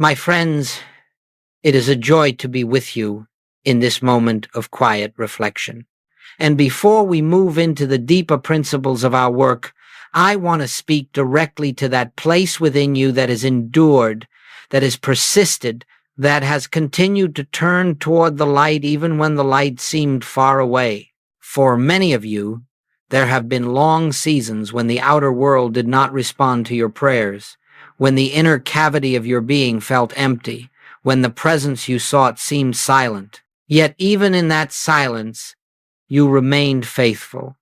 My friends, it is a joy to be with you in this moment of quiet reflection. And before we move into the deeper principles of our work, I want to speak directly to that place within you that has endured, that has persisted, that has continued to turn toward the light even when the light seemed far away. For many of you, there have been long seasons when the outer world did not respond to your prayers, when the inner cavity of your being felt empty, when the presence you sought seemed silent. Yet even in that silence, you remained faithful.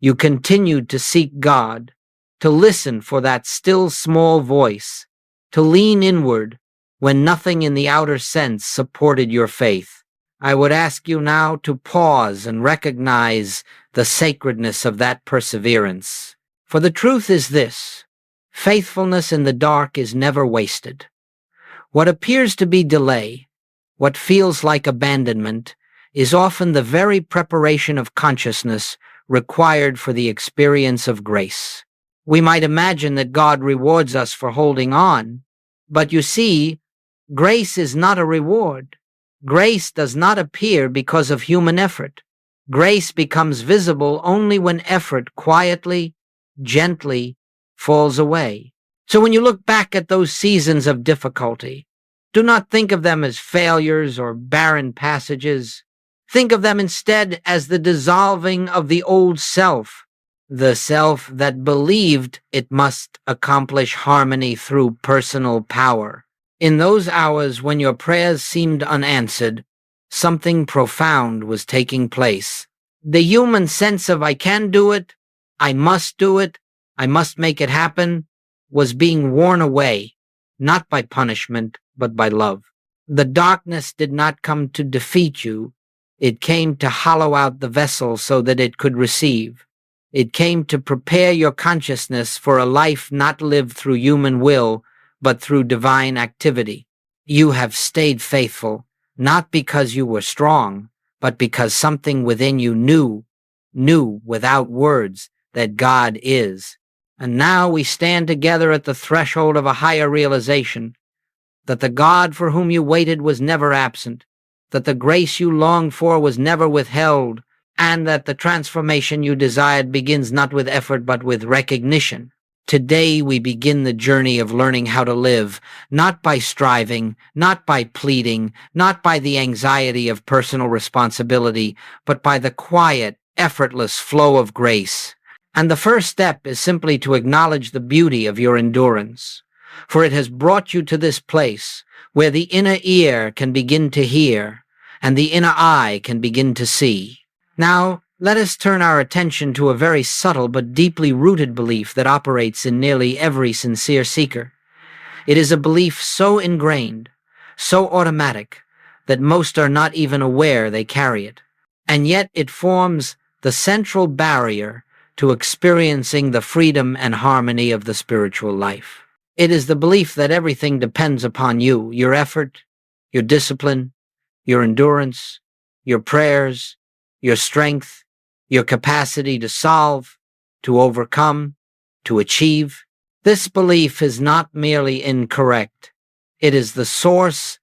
You continued to seek God, to listen for that still small voice, to lean inward when nothing in the outer sense supported your faith. I would ask you now to pause and recognize the sacredness of that perseverance. For the truth is this: faithfulness in the dark is never wasted. What appears to be delay, what feels like abandonment, is often the very preparation of consciousness required for the experience of grace. We might imagine that God rewards us for holding on, but you see, grace is not a reward. Grace does not appear because of human effort. Grace becomes visible only when effort quietly, gently falls away. So when you look back at those seasons of difficulty, do not think of them as failures or barren passages. Think of them instead as the dissolving of the old self, the self that believed it must accomplish harmony through personal power. In those hours when your prayers seemed unanswered, something profound was taking place. The human sense of "I can do it, I must do it, I must make it happen," was being worn away, not by punishment, but by love. The darkness did not come to defeat you. It came to hollow out the vessel so that it could receive. It came to prepare your consciousness for a life not lived through human will, but through divine activity. You have stayed faithful, not because you were strong, but because something within you knew without words that God is. And now we stand together at the threshold of a higher realization, that the God for whom you waited was never absent, that the grace you longed for was never withheld, and that the transformation you desired begins not with effort but with recognition. Today we begin the journey of learning how to live, not by striving, not by pleading, not by the anxiety of personal responsibility, but by the quiet, effortless flow of grace. And the first step is simply to acknowledge the beauty of your endurance, for it has brought you to this place where the inner ear can begin to hear, and the inner eye can begin to see. Now, let us turn our attention to a very subtle but deeply rooted belief that operates in nearly every sincere seeker. It is a belief so ingrained, so automatic, that most are not even aware they carry it. And yet it forms the central barrier to experiencing the freedom and harmony of the spiritual life. It is the belief that everything depends upon you, your effort, your discipline, your endurance, your prayers, your strength, your capacity to solve, to overcome, to achieve. This belief is not merely incorrect. It is the source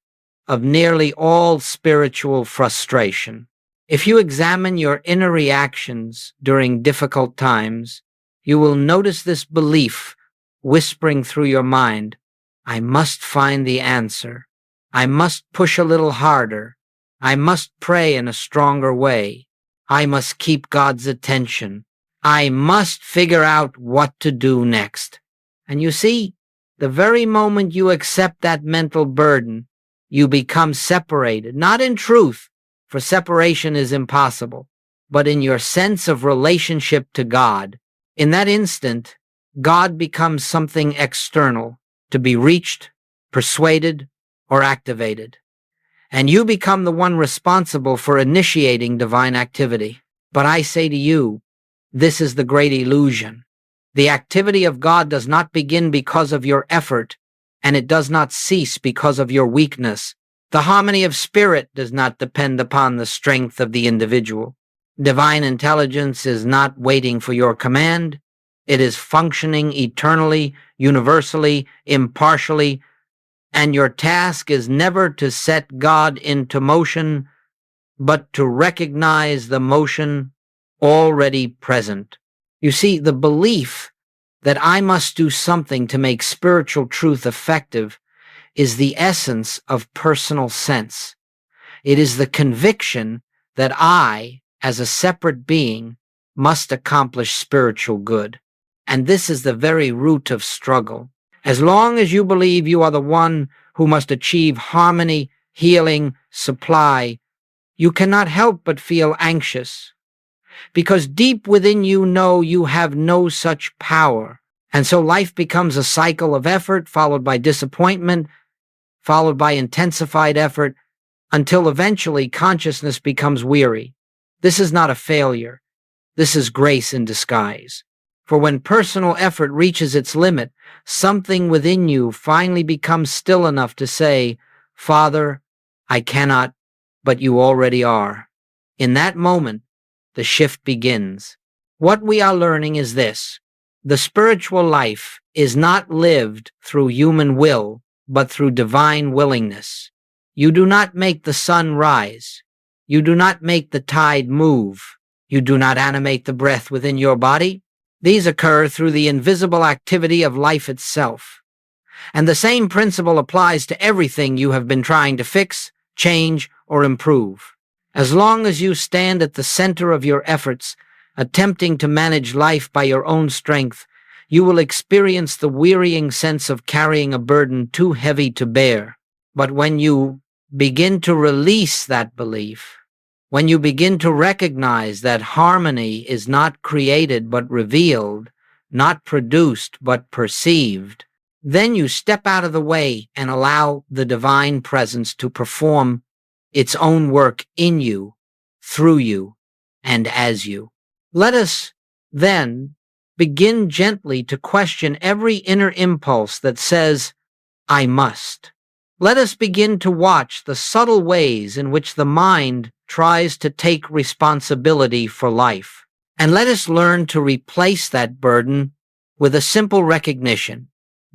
of nearly all spiritual frustration. If you examine your inner reactions during difficult times, you will notice this belief whispering through your mind: "I must find the answer. I must push a little harder. I must pray in a stronger way. I must keep God's attention. I must figure out what to do next." And you see, the very moment you accept that mental burden, you become separated, not in truth, for separation is impossible, but in your sense of relationship to God. In that instant, God becomes something external, to be reached, persuaded, or activated. And you become the one responsible for initiating divine activity. But I say to you, this is the great illusion. The activity of God does not begin because of your effort, and it does not cease because of your weakness. The harmony of spirit does not depend upon the strength of the individual. Divine intelligence is not waiting for your command. It is functioning eternally, universally, impartially, And your task is never to set God into motion, but to recognize the motion already present. You see, the belief that I must do something to make spiritual truth effective is the essence of personal sense. It is the conviction that I, as a separate being, must accomplish spiritual good. And this is the very root of struggle. As long as you believe you are the one who must achieve harmony, healing, supply, you cannot help but feel anxious, because deep within you know you have no such power. And so life becomes a cycle of effort, followed by disappointment, followed by intensified effort, until eventually consciousness becomes weary. This is not a failure. This is grace in disguise. For when personal effort reaches its limit, something within you finally becomes still enough to say, "Father, I cannot, but you already are." In that moment, the shift begins. What we are learning is this: the spiritual life is not lived through human will, but through divine willingness. You do not make the sun rise. You do not make the tide move. You do not animate the breath within your body. These occur through the invisible activity of life itself. And the same principle applies to everything you have been trying to fix, change, or improve. As long as you stand at the center of your efforts, attempting to manage life by your own strength, you will experience the wearying sense of carrying a burden too heavy to bear. But when you begin to release that belief, when you begin to recognize that harmony is not created but revealed, not produced but perceived, then you step out of the way and allow the divine presence to perform its own work in you, through you, and as you. Let us then begin gently to question every inner impulse that says, "I must." Let us begin to watch the subtle ways in which the mind tries to take responsibility for life. And let us learn to replace that burden with a simple recognition: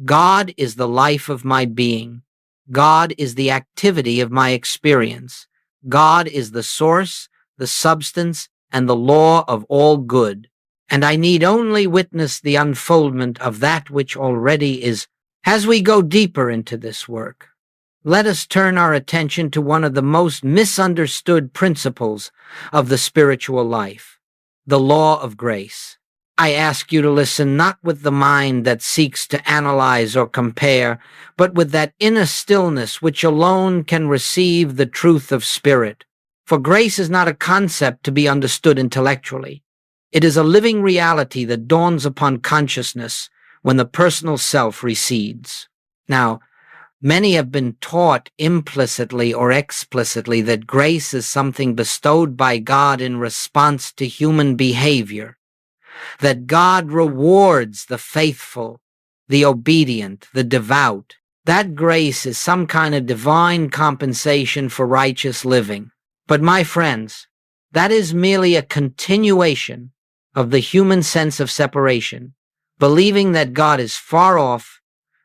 God is the life of my being. God is the activity of my experience. God is the source, the substance, and the law of all good. And I need only witness the unfoldment of that which already is. As we go deeper into this work, let us turn our attention to one of the most misunderstood principles of the spiritual life: the law of grace. I ask you to listen not with the mind that seeks to analyze or compare, but with that inner stillness which alone can receive the truth of spirit. For grace is not a concept to be understood intellectually. It is a living reality that dawns upon consciousness when the personal self recedes. Now, many have been taught implicitly or explicitly that grace is something bestowed by God in response to human behavior, that God rewards the faithful, the obedient, the devout. That grace is some kind of divine compensation for righteous living. But my friends, that is merely a continuation of the human sense of separation, believing that God is far off,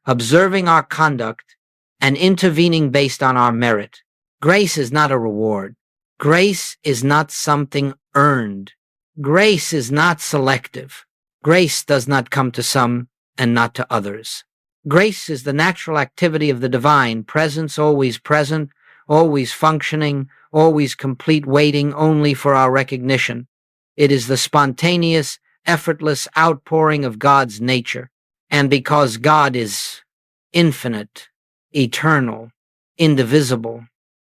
observing our conduct, and intervening based on our merit. Grace is not a reward. Grace is not something earned. Grace is not selective. Grace does not come to some and not to others. Grace is the natural activity of the divine presence, always present, always functioning, always complete, waiting only for our recognition. It is the spontaneous, effortless outpouring of God's nature. And because God is infinite, eternal, indivisible,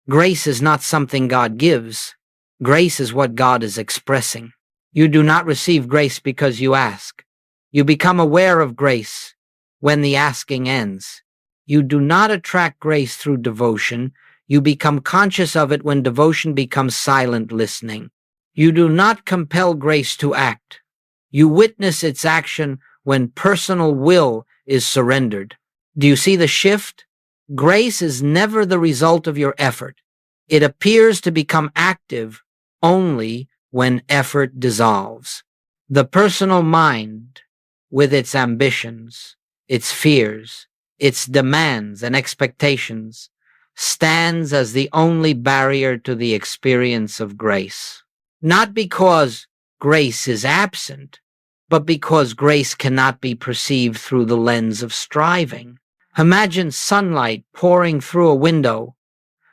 grace is not something God gives. Grace is what God is expressing. You do not receive grace because you ask. You become aware of grace when the asking ends. You do not attract grace through devotion. You become conscious of it when devotion becomes silent listening. You do not compel grace to act. You witness its action when personal will is surrendered. Do you see the shift? Grace is never the result of your effort. It appears to become active only when effort dissolves. The personal mind, with its ambitions, its fears, its demands and expectations, stands as the only barrier to the experience of grace. Not because grace is absent, but because grace cannot be perceived through the lens of striving. Imagine sunlight pouring through a window.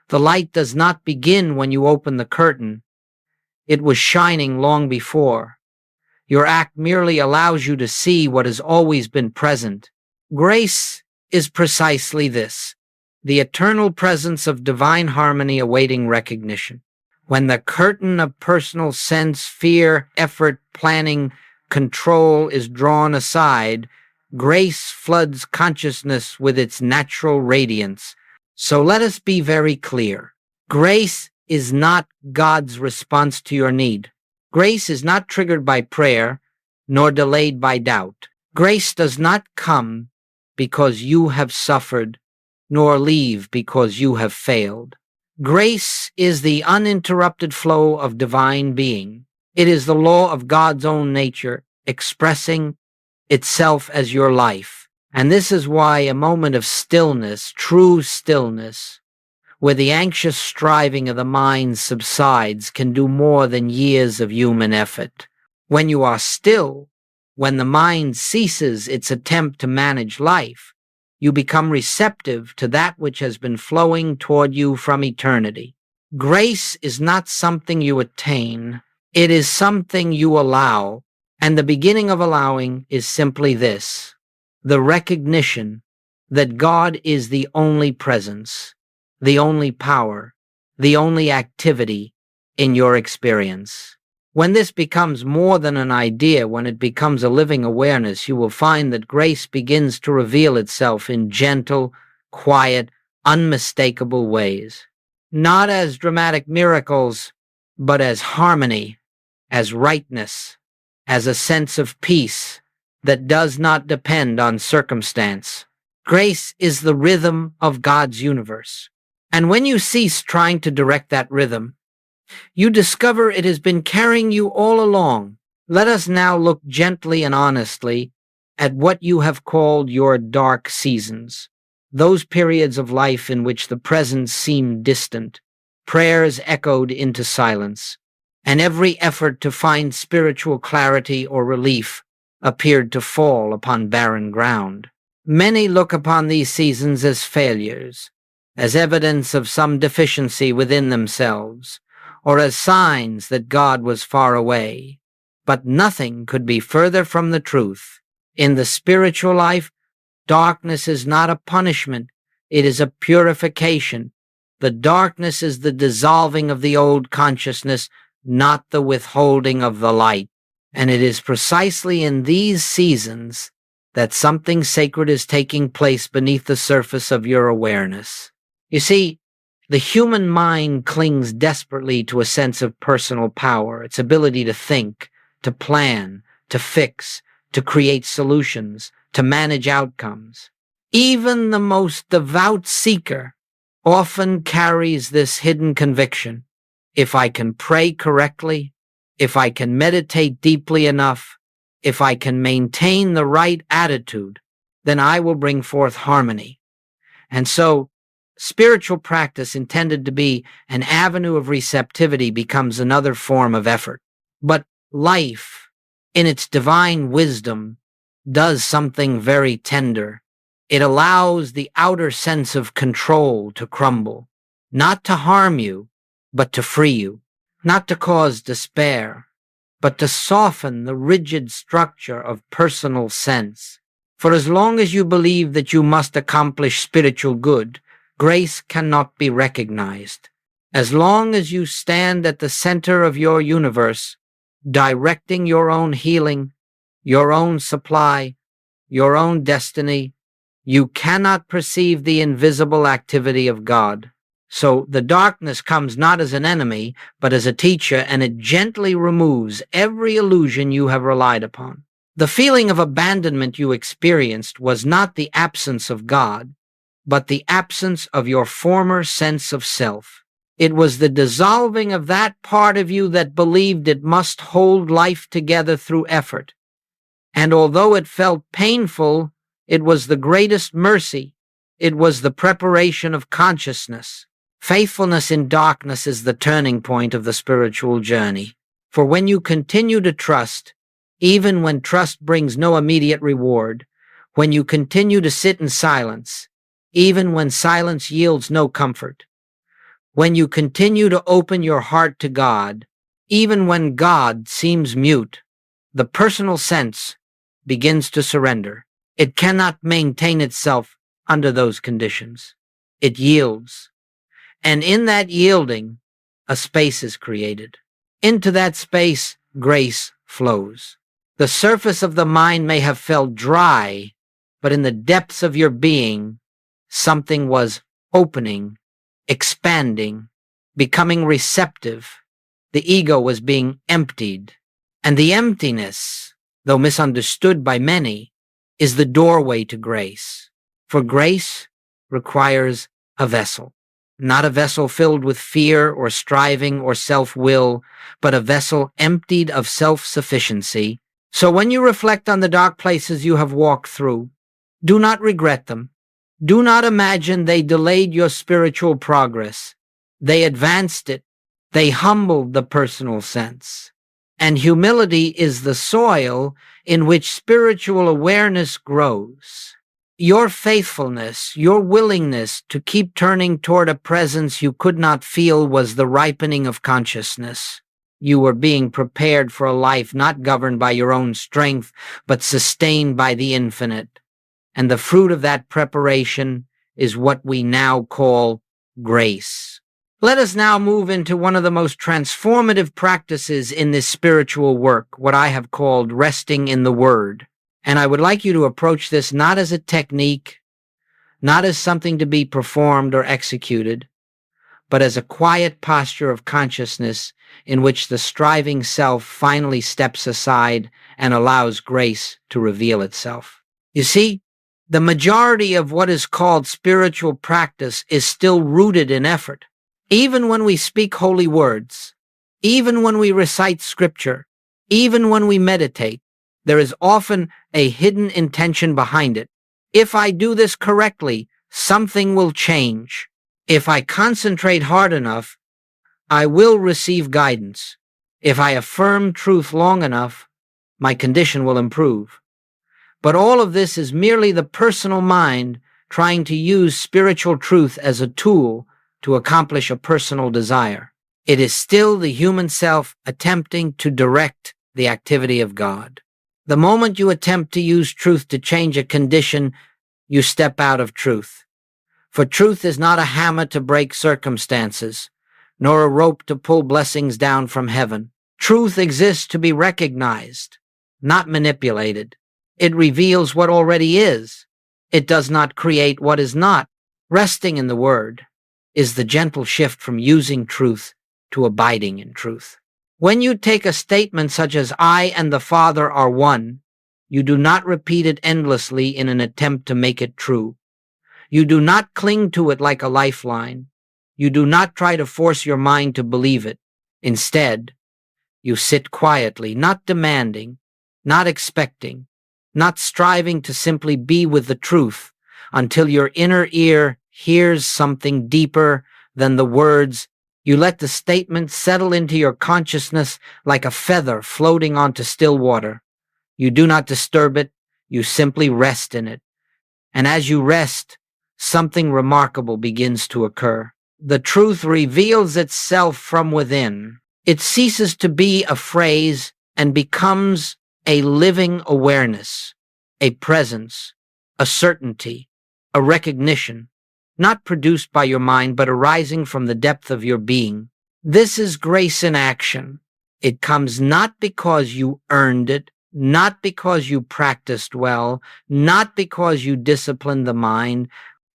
The light does not begin when you open the curtain. It was shining long before. Your act merely allows you to see what has always been present. Grace is precisely this, the eternal presence of divine harmony awaiting recognition. When the curtain of personal sense, fear, effort, planning, control is drawn aside, grace floods consciousness with its natural radiance. So let us be very clear. Grace is not God's response to your need. Grace is not triggered by prayer, nor delayed by doubt. Grace does not come because you have suffered, nor leave because you have failed. Grace is the uninterrupted flow of divine being. It is the law of God's own nature expressing itself as your life. And this is why a moment of stillness, true stillness, where the anxious striving of the mind subsides, can do more than years of human effort. When you are still, when the mind ceases its attempt to manage life, you become receptive to that which has been flowing toward you from eternity. Grace is not something you attain, it is something you allow, and the beginning of allowing is simply this, the recognition that God is the only presence, the only power, the only activity in your experience. When this becomes more than an idea, when it becomes a living awareness, you will find that grace begins to reveal itself in gentle, quiet, unmistakable ways. Not as dramatic miracles, but as harmony, as rightness, as a sense of peace that does not depend on circumstance. Grace is the rhythm of God's universe. And when you cease trying to direct that rhythm, you discover it has been carrying you all along. Let us now look gently and honestly at what you have called your dark seasons, those periods of life in which the present seemed distant, prayers echoed into silence, and every effort to find spiritual clarity or relief appeared to fall upon barren ground. Many look upon these seasons as failures, as evidence of some deficiency within themselves, or as signs that God was far away. But nothing could be further from the truth. In the spiritual life, darkness is not a punishment, it is a purification. The darkness is the dissolving of the old consciousness, not the withholding of the light. And it is precisely in these seasons that something sacred is taking place beneath the surface of your awareness. You see, the human mind clings desperately to a sense of personal power, its ability to think, to plan, to fix, to create solutions, to manage outcomes. Even the most devout seeker often carries this hidden conviction. If I can pray correctly, if I can meditate deeply enough, if I can maintain the right attitude, then I will bring forth harmony. And so, spiritual practice intended to be an avenue of receptivity becomes another form of effort. But life, in its divine wisdom, does something very tender. It allows the outer sense of control to crumble, not to harm you, but to free you, not to cause despair, but to soften the rigid structure of personal sense. For as long as you believe that you must accomplish spiritual good, grace cannot be recognized. As long as you stand at the center of your universe, directing your own healing, your own supply, your own destiny, you cannot perceive the invisible activity of God. So the darkness comes not as an enemy, but as a teacher, and it gently removes every illusion you have relied upon. The feeling of abandonment you experienced was not the absence of God, but the absence of your former sense of self. It was the dissolving of that part of you that believed it must hold life together through effort. And although it felt painful, it was the greatest mercy, It was the preparation of consciousness. Faithfulness in darkness is the turning point of the spiritual journey. For when you continue to trust, even when trust brings no immediate reward, when you continue to sit in silence, even when silence yields no comfort, when you continue to open your heart to God, even when God seems mute, the personal sense begins to surrender. It cannot maintain itself under those conditions. It yields. And in that yielding, a space is created. Into that space, grace flows. The surface of the mind may have felt dry, but in the depths of your being, something was opening, expanding, becoming receptive. The ego was being emptied. And the emptiness, though misunderstood by many, is the doorway to grace. For grace requires a vessel. Not a vessel filled with fear or striving or self-will, but a vessel emptied of self-sufficiency. So when you reflect on the dark places you have walked through, do not regret them. Do not imagine they delayed your spiritual progress. They advanced it. They humbled the personal sense. And humility is the soil in which spiritual awareness grows. Your faithfulness, your willingness to keep turning toward a presence you could not feel was the ripening of consciousness. You were being prepared for a life not governed by your own strength, but sustained by the infinite. And the fruit of that preparation is what we now call grace. Let us now move into one of the most transformative practices in this spiritual work, what I have called resting in the Word. And I would like you to approach this not as a technique, not as something to be performed or executed, but as a quiet posture of consciousness in which the striving self finally steps aside and allows grace to reveal itself. You see, the majority of what is called spiritual practice is still rooted in effort. Even when we speak holy words, even when we recite scripture, even when we meditate, there is often a hidden intention behind it. If I do this correctly, something will change. If I concentrate hard enough, I will receive guidance. If I affirm truth long enough, my condition will improve. But all of this is merely the personal mind trying to use spiritual truth as a tool to accomplish a personal desire. It is still the human self attempting to direct the activity of God. The moment you attempt to use truth to change a condition, you step out of truth. For truth is not a hammer to break circumstances, nor a rope to pull blessings down from heaven. Truth exists to be recognized, not manipulated. It reveals what already is. It does not create what is not. Resting in the Word is the gentle shift from using truth to abiding in truth. When you take a statement such as "I and the Father are one," you do not repeat it endlessly in an attempt to make it true. You do not cling to it like a lifeline. You do not try to force your mind to believe it. Instead, you sit quietly, not demanding, not expecting, not striving to simply be with the truth, until your inner ear hears something deeper than the words. You let the statement settle into your consciousness like a feather floating onto still water. You do not disturb it, you simply rest in it. And as you rest, something remarkable begins to occur. The truth reveals itself from within. It ceases to be a phrase and becomes a living awareness, a presence, a certainty, a recognition, not produced by your mind, but arising from the depth of your being. This is grace in action. It comes not because you earned it, not because you practiced well, not because you disciplined the mind.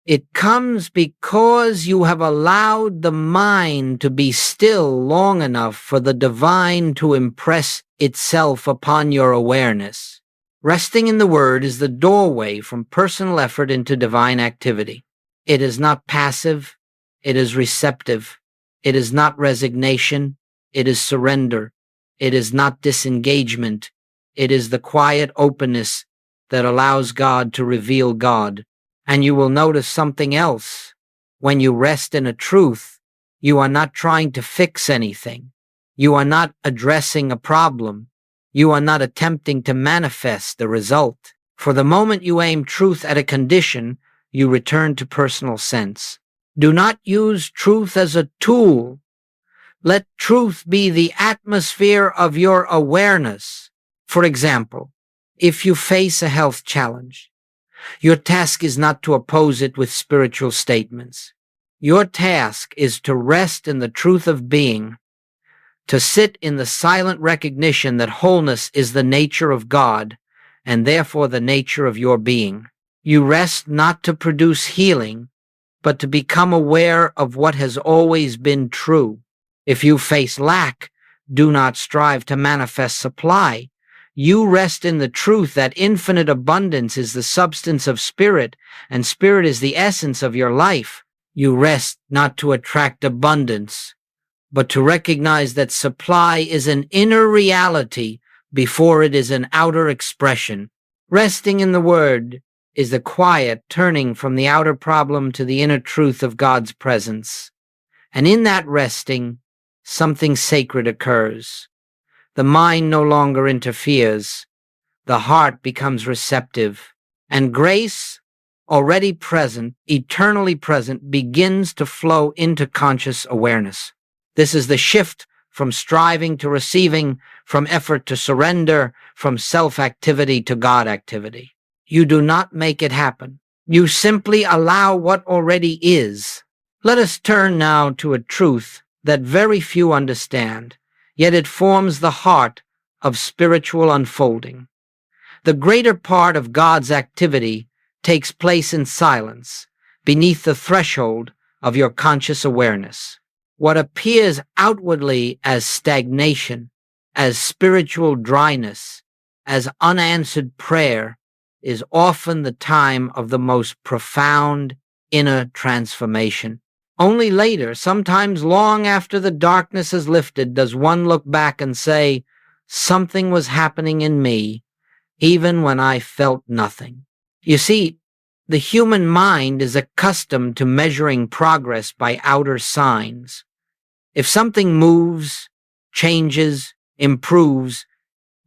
It comes because you have allowed the mind to be still long enough for the divine to impress itself upon your awareness. Resting in the Word is the doorway from personal effort into divine activity. It is not passive, it is receptive. It is not resignation, it is surrender. It is not disengagement, it is the quiet openness that allows God to reveal God And you will notice something else. When you rest in a truth, you are not trying to fix anything. You are not addressing a problem. You are not attempting to manifest the result. For the moment you aim truth at a condition, you return to personal sense. Do not use truth as a tool. Let truth be the atmosphere of your awareness. For example, if you face a health challenge, your task is not to oppose it with spiritual statements. Your task is to rest in the truth of being, to sit in the silent recognition that wholeness is the nature of God and therefore the nature of your being. You rest not to produce healing, but to become aware of what has always been true. If you face lack, do not strive to manifest supply. You rest in the truth that infinite abundance is the substance of spirit, and spirit is the essence of your life. You rest not to attract abundance, but to recognize that supply is an inner reality before it is an outer expression. Resting in the Word is the quiet turning from the outer problem to the inner truth of God's presence. And in that resting, something sacred occurs. The mind no longer interferes. The heart becomes receptive. And grace, already present, eternally present, begins to flow into conscious awareness. This is the shift from striving to receiving, from effort to surrender, from self-activity to God activity. You do not make it happen. You simply allow what already is. Let us turn now to a truth that very few understand, yet it forms the heart of spiritual unfolding. The greater part of God's activity takes place in silence, beneath the threshold of your conscious awareness. What appears outwardly as stagnation, as spiritual dryness, as unanswered prayer, is often the time of the most profound inner transformation. Only later, sometimes long after the darkness has lifted, does one look back and say, something was happening in me, even when I felt nothing. You see, the human mind is accustomed to measuring progress by outer signs. If something moves, changes, improves,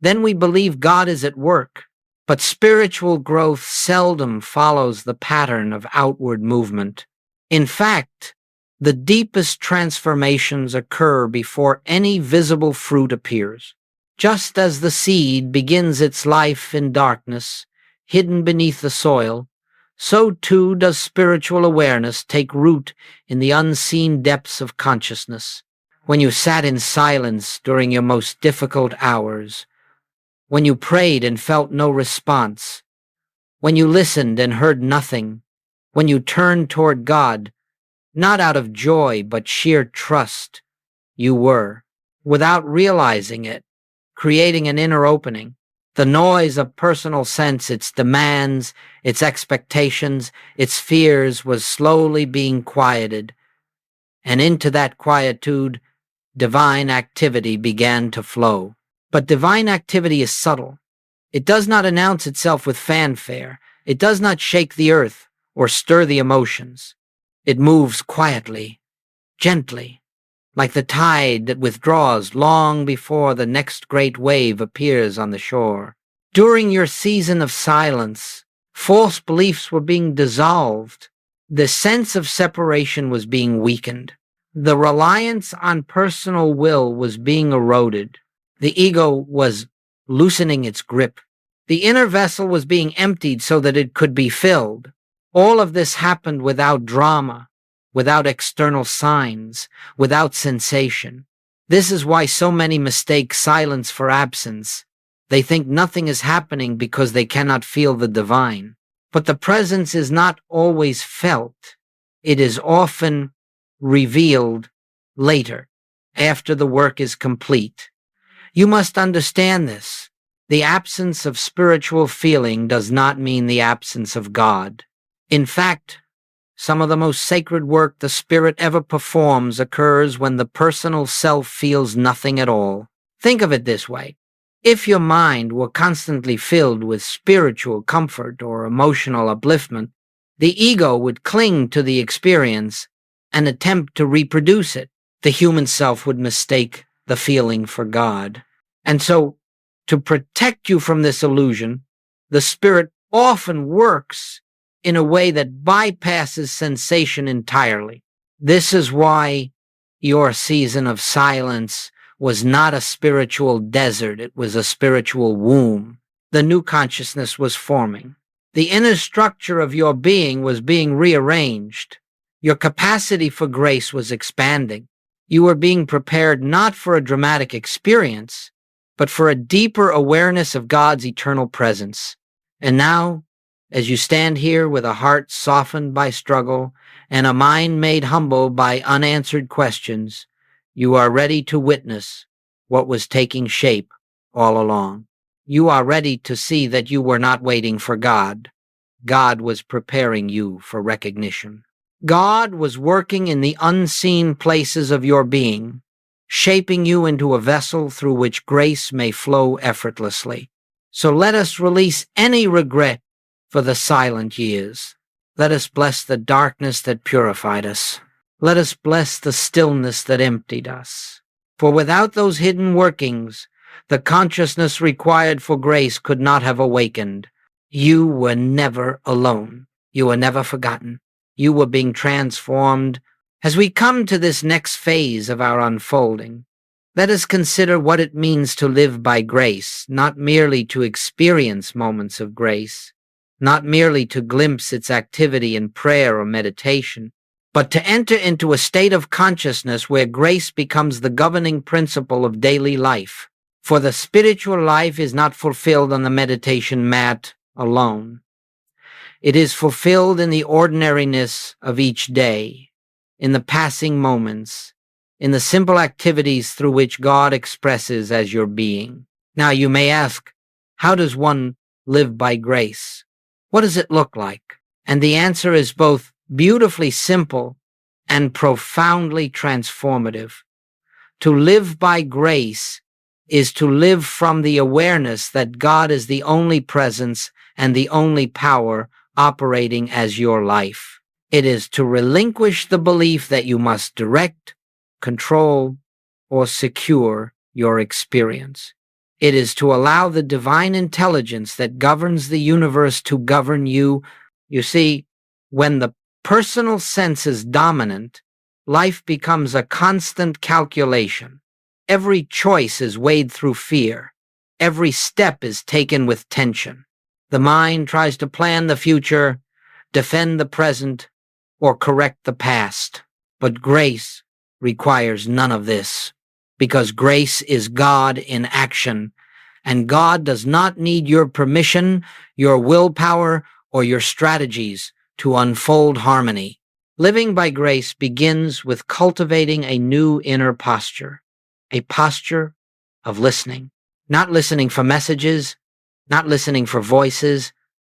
then we believe God is at work. But spiritual growth seldom follows the pattern of outward movement. In fact, the deepest transformations occur before any visible fruit appears. Just as the seed begins its life in darkness, hidden beneath the soil, so too does spiritual awareness take root in the unseen depths of consciousness. When you sat in silence during your most difficult hours, when you prayed and felt no response, when you listened and heard nothing, when you turned toward God, not out of joy but sheer trust, you were, without realizing it, creating an inner opening. The noise of personal sense, its demands, its expectations, its fears was slowly being quieted, and into that quietude, divine activity began to flow. But divine activity is subtle. It does not announce itself with fanfare. It does not shake the earth or stir the emotions. It moves quietly, gently, like the tide that withdraws long before the next great wave appears on the shore. During your season of silence, false beliefs were being dissolved. The sense of separation was being weakened. The reliance on personal will was being eroded. The ego was loosening its grip. The inner vessel was being emptied so that it could be filled. All of this happened without drama, without external signs, without sensation. This is why so many mistake silence for absence. They think nothing is happening because they cannot feel the divine. But the presence is not always felt. It is often revealed later, after the work is complete. You must understand this. The absence of spiritual feeling does not mean the absence of God. In fact, some of the most sacred work the spirit ever performs occurs when the personal self feels nothing at all. Think of it this way. If your mind were constantly filled with spiritual comfort or emotional upliftment, The ego would cling to the experience and attempt to reproduce it. The human self would mistake the feeling for God. And so, to protect you from this illusion, the spirit often works in a way that bypasses sensation entirely. This is why your season of silence was not a spiritual desert, it was a spiritual womb. The new consciousness was forming. The inner structure of your being was being rearranged. Your capacity for grace was expanding. You were being prepared not for a dramatic experience, but for a deeper awareness of God's eternal presence. And now, as you stand here with a heart softened by struggle and a mind made humble by unanswered questions, you are ready to witness what was taking shape all along. You are ready to see that you were not waiting for God. God was preparing you for recognition. God was working in the unseen places of your being, shaping you into a vessel through which grace may flow effortlessly. So let us release any regret for the silent years. Let us bless the darkness that purified us. Let us bless the stillness that emptied us. For without those hidden workings, the consciousness required for grace could not have awakened. You were never alone. You were never forgotten. You were being transformed. As we come to this next phase of our unfolding, let us consider what it means to live by grace, not merely to experience moments of grace, not merely to glimpse its activity in prayer or meditation, but to enter into a state of consciousness where grace becomes the governing principle of daily life. For the spiritual life is not fulfilled on the meditation mat alone. It is fulfilled in the ordinariness of each day, in the passing moments, in the simple activities through which God expresses as your being. Now you may ask, how does one live by grace? What does it look like? And the answer is both beautifully simple and profoundly transformative. To live by grace is to live from the awareness that God is the only presence and the only power operating as your life. It is to relinquish the belief that you must direct, control, or secure your experience. It is to allow the divine intelligence that governs the universe to govern you. You see, when the personal sense is dominant, life becomes a constant calculation. Every choice is weighed through fear. Every step is taken with tension. The mind tries to plan the future, defend the present, or correct the past. But grace requires none of this, because grace is God in action, and God does not need your permission, your willpower, or your strategies to unfold harmony. Living by grace begins with cultivating a new inner posture, a posture of listening. Not listening for messages, not listening for voices,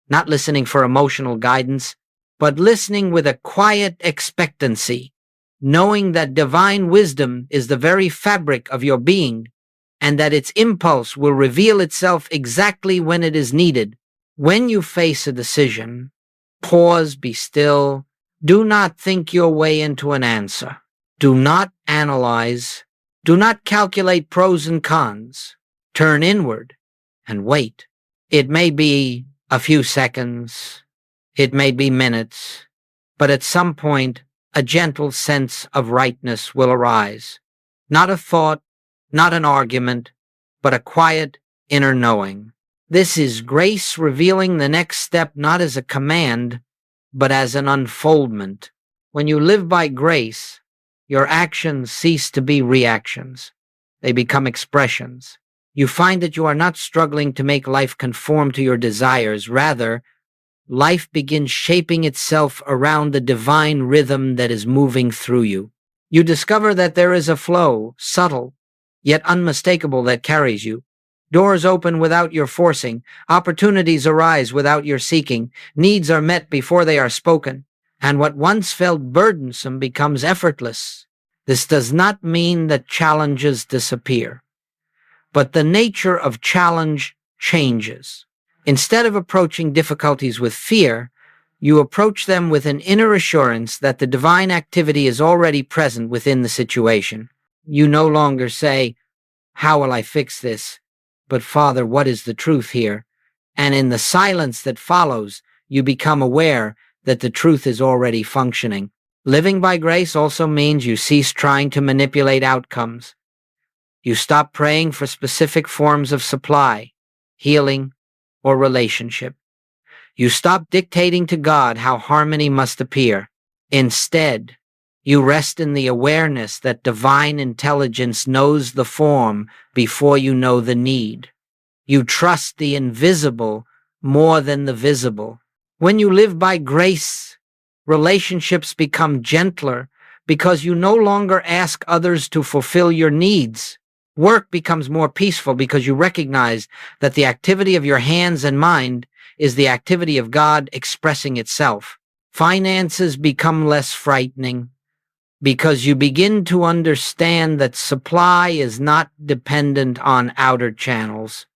not listening for emotional guidance, but listening with a quiet expectancy, knowing that divine wisdom is the very fabric of your being, and that its impulse will reveal itself exactly when it is needed. When you face a decision, pause, be still. Do not think your way into an answer. Do not analyze. Do not calculate pros and cons. Turn inward and wait. It may be a few seconds. It may be minutes. But at some point, a gentle sense of rightness will arise. Not a thought, not an argument, but a quiet inner knowing. This is grace revealing the next step not as a command, but as an unfoldment. When you live by grace, your actions cease to be reactions. They become expressions. You find that you are not struggling to make life conform to your desires. Rather, life begins shaping itself around the divine rhythm that is moving through you. You discover that there is a flow, subtle, yet unmistakable, that carries you. Doors open without your forcing. Opportunities arise without your seeking. Needs are met before they are spoken. And what once felt burdensome becomes effortless. This does not mean that challenges disappear, but the nature of challenge changes. Instead of approaching difficulties with fear, You approach them with an inner assurance that the divine activity is already present within the situation. You no longer say, "How will I fix this?" but, "Father, what is the truth here?" And in the silence that follows, you become aware that the truth is already functioning. Living by grace also means you cease trying to manipulate outcomes. You stop praying for specific forms of supply, healing, or relationship. You stop dictating to God how harmony must appear. Instead, you rest in the awareness that divine intelligence knows the form before you know the need. You trust the invisible more than the visible. When you live by grace, relationships become gentler because you no longer ask others to fulfill your needs. Work becomes more peaceful because you recognize that the activity of your hands and mind is the activity of God expressing itself. Finances become less frightening because you begin to understand that supply is not dependent on outer channels.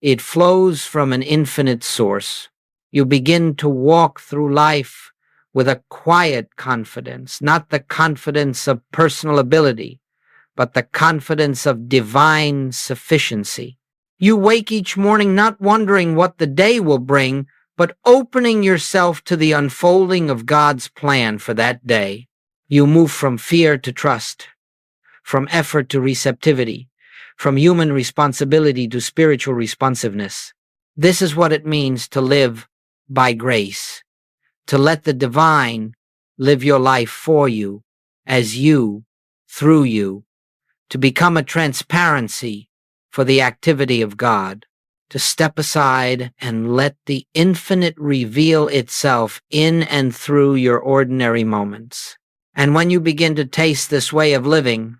It flows from an infinite source. You begin to walk through life with a quiet confidence, not the confidence of personal ability, but the confidence of divine sufficiency. You wake each morning not wondering what the day will bring, but opening yourself to the unfolding of God's plan for that day. You move from fear to trust, from effort to receptivity, from human responsibility to spiritual responsiveness. This is what it means to live by grace, to let the divine live your life for you, as you, through you, to become a transparency for the activity of God, to step aside and let the infinite reveal itself in and through your ordinary moments. And when you begin to taste this way of living,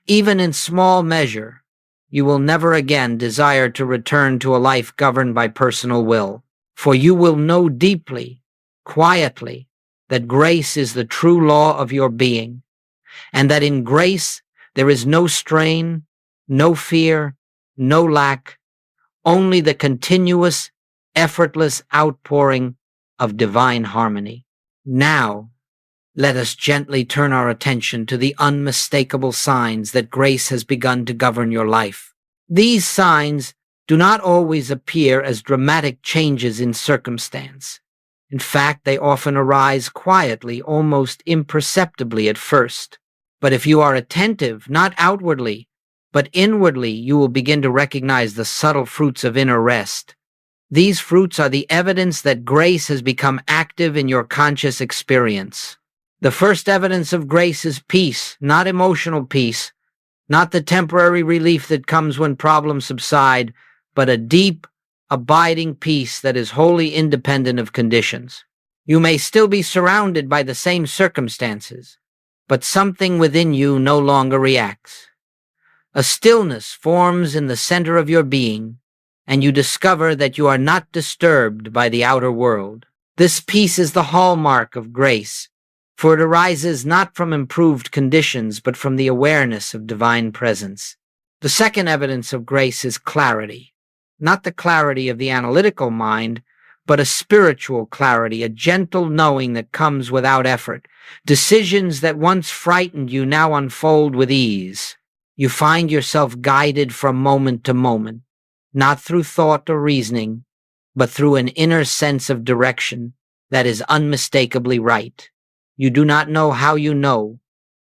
even in small measure, you will never again desire to return to a life governed by personal will, for you will know deeply, quietly, that grace is the true law of your being, and that in grace there is no strain, no fear, no lack, only the continuous, effortless outpouring of divine harmony. Now, let us gently turn our attention to the unmistakable signs that grace has begun to govern your life. These signs do not always appear as dramatic changes in circumstance. In fact, they often arise quietly, almost imperceptibly at first. But if you are attentive, not outwardly, but inwardly, you will begin to recognize the subtle fruits of inner rest. These fruits are the evidence that grace has become active in your conscious experience. The first evidence of grace is peace, not emotional peace, not the temporary relief that comes when problems subside, but a deep, abiding peace that is wholly independent of conditions. You may still be surrounded by the same circumstances, but something within you no longer reacts. A stillness forms in the center of your being, and you discover that you are not disturbed by the outer world. This peace is the hallmark of grace, for it arises not from improved conditions, but from the awareness of divine presence. The second evidence of grace is clarity, not the clarity of the analytical mind, but a spiritual clarity, a gentle knowing that comes without effort. Decisions that once frightened you now unfold with ease. You find yourself guided from moment to moment, not through thought or reasoning, but through an inner sense of direction that is unmistakably right. You do not know how you know,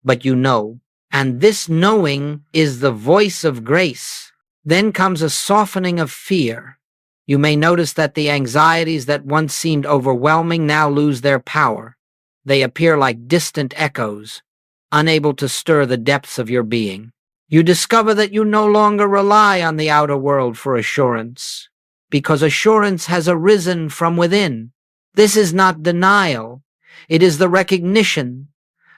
but you know. And this knowing is the voice of grace. Then comes a softening of fear. You may notice that the anxieties that once seemed overwhelming now lose their power. They appear like distant echoes, unable to stir the depths of your being. You discover that you no longer rely on the outer world for assurance, because assurance has arisen from within. This is not denial. It is the recognition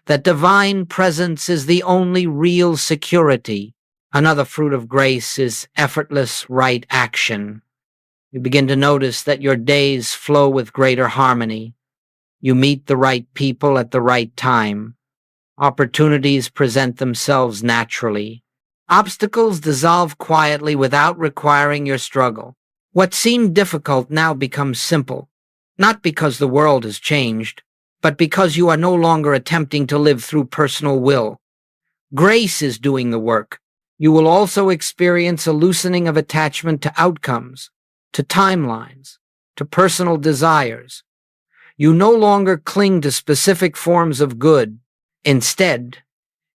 that divine presence is the only real security. Another fruit of grace is effortless right action. You begin to notice that your days flow with greater harmony. You meet the right people at the right time. Opportunities present themselves naturally. Obstacles dissolve quietly without requiring your struggle. What seemed difficult now becomes simple. not because the world has changed, but because you are no longer attempting to live through personal will. Grace is doing the work. You will also experience a loosening of attachment to outcomes, to timelines, to personal desires. You no longer cling to specific forms of good. Instead,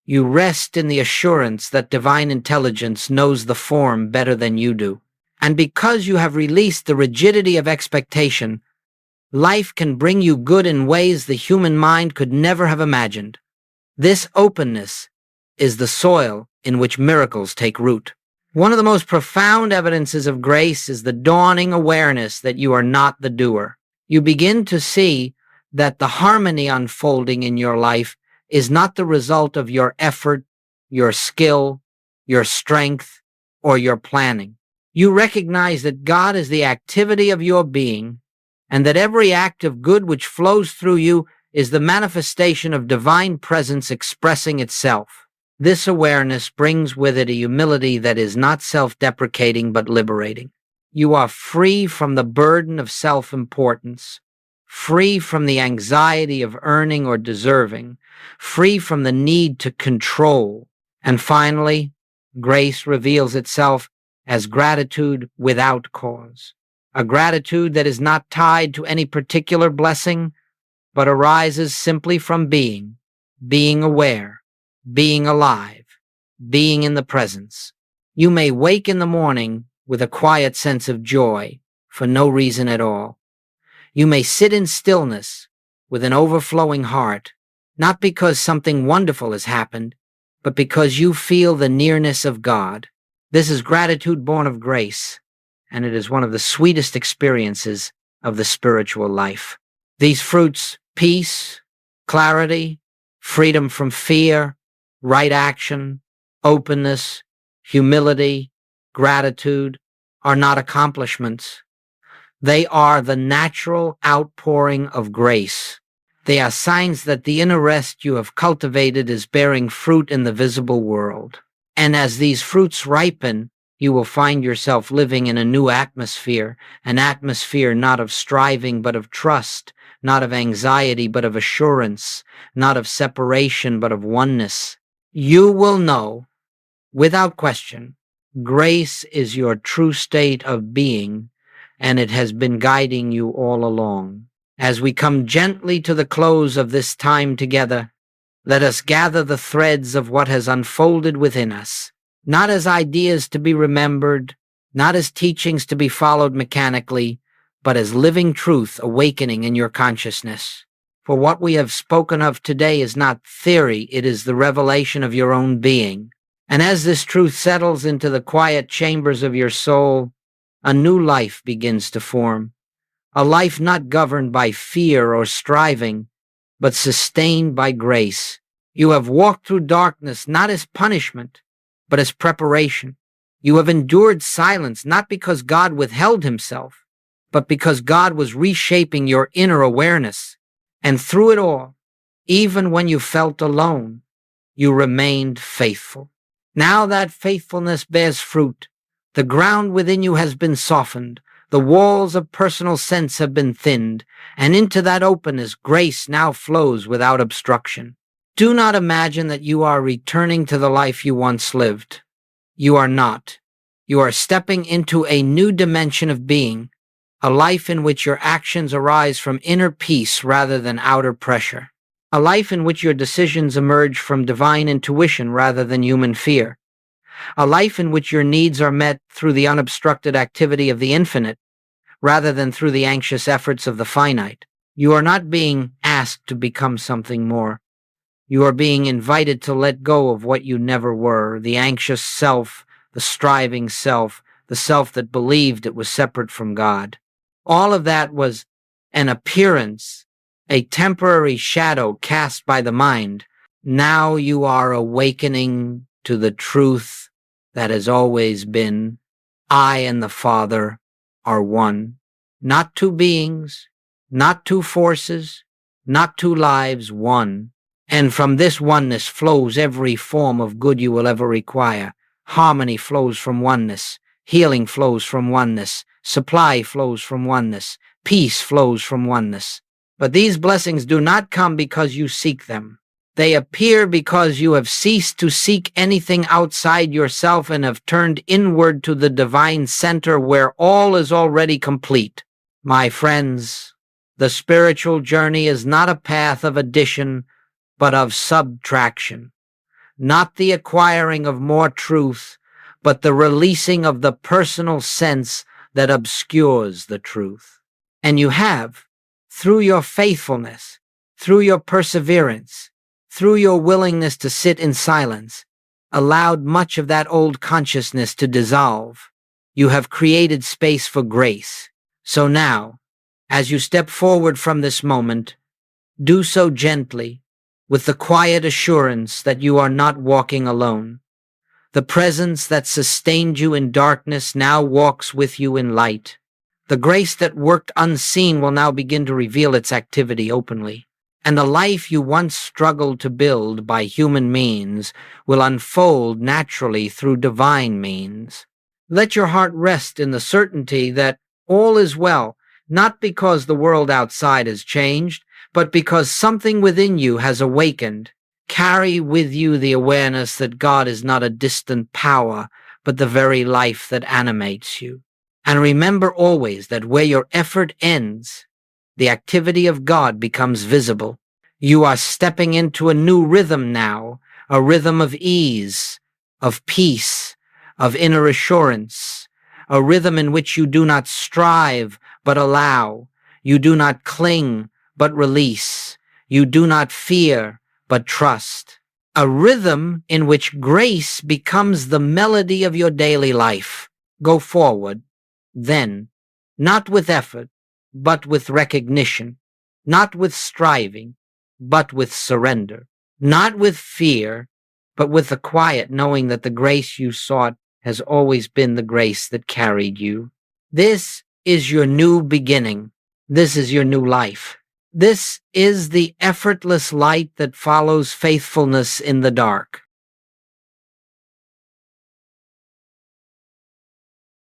you rest in the assurance that divine intelligence knows the form better than you do. And because you have released the rigidity of expectation, life can bring you good in ways the human mind could never have imagined. This openness is the soil in which miracles take root. One of the most profound evidences of grace is the dawning awareness that you are not the doer. You begin to see that the harmony unfolding in your life is not the result of your effort, your skill, your strength, or your planning. You recognize that God is the activity of your being, and that every act of good which flows through you is the manifestation of divine presence expressing itself. This awareness brings with it a humility that is not self-deprecating but liberating. You are free from the burden of self-importance, free from the anxiety of earning or deserving, free from the need to control. And finally, grace reveals itself as gratitude without cause, a gratitude that is not tied to any particular blessing, but arises simply from being aware, being alive, being in the presence. You may wake in the morning with a quiet sense of joy for no reason at all. You may sit in stillness with an overflowing heart, not because something wonderful has happened, but because you feel the nearness of God. This is gratitude born of grace, and it is one of the sweetest experiences of the spiritual life. These fruits, peace, clarity, freedom from fear, right action, openness, humility, gratitude, are not accomplishments. They are the natural outpouring of grace. They are signs that the inner rest you have cultivated is bearing fruit in the visible world. And as these fruits ripen, you will find yourself living in a new atmosphere, an atmosphere not of striving but of trust, not of anxiety but of assurance, not of separation but of oneness. You will know, without question, grace is your true state of being, and it has been guiding you all along. As we come gently to the close of this time together, let us gather the threads of what has unfolded within us, not as ideas to be remembered, not as teachings to be followed mechanically, but as living truth awakening in your consciousness. For what we have spoken of today is not theory, it is the revelation of your own being. And as this truth settles into the quiet chambers of your soul, a new life begins to form, a life not governed by fear or striving, but sustained by grace. You have walked through darkness not as punishment, but as preparation. You have endured silence not because God withheld himself, but because God was reshaping your inner awareness. And through it all, even when you felt alone, you remained faithful. Now that faithfulness bears fruit. The ground within you has been softened. The walls of personal sense have been thinned, and into that openness grace now flows without obstruction. Do not imagine that you are returning to the life you once lived. You are not. You are stepping into a new dimension of being, a life in which your actions arise from inner peace rather than outer pressure, a life in which your decisions emerge from divine intuition rather than human fear, a life in which your needs are met through the unobstructed activity of the infinite rather than through the anxious efforts of the finite. You are not being asked to become something more. You are being invited to let go of what you never were, the anxious self, the striving self, the self that believed it was separate from God. All of that was an appearance, a temporary shadow cast by the mind. Now you are awakening to the truth that has always been. I and the Father are one. Not two beings, not two forces, not two lives, one. And from this oneness flows every form of good you will ever require. Harmony flows from oneness. Healing flows from oneness. Supply flows from oneness. Peace flows from oneness. But these blessings do not come because you seek them. They appear because you have ceased to seek anything outside yourself and have turned inward to the divine center where all is already complete. My friends, the spiritual journey is not a path of addition, but of subtraction. Not the acquiring of more truth, but the releasing of the personal sense that obscures the truth. And you have, through your faithfulness, through your perseverance, through your willingness to sit in silence, allowed much of that old consciousness to dissolve. You have created space for grace. So now, as you step forward from this moment, do so gently, with the quiet assurance that you are not walking alone. The presence that sustained you in darkness now walks with you in light. The grace that worked unseen will now begin to reveal its activity openly. And the life you once struggled to build by human means will unfold naturally through divine means. Let your heart rest in the certainty that all is well, not because the world outside has changed, but because something within you has awakened. Carry with you the awareness that God is not a distant power, but the very life that animates you. And remember always that where your effort ends, the activity of God becomes visible. You are stepping into a new rhythm now, a rhythm of ease, of peace, of inner assurance, a rhythm in which you do not strive but allow, you do not cling but release, you do not fear but trust. A rhythm in which grace becomes the melody of your daily life. Go forward, then, not with effort, but with recognition, not with striving, but with surrender, not with fear, but with the quiet knowing that the grace you sought has always been the grace that carried you. This is your new beginning. This is your new life. This is the effortless light that follows faithfulness in the dark.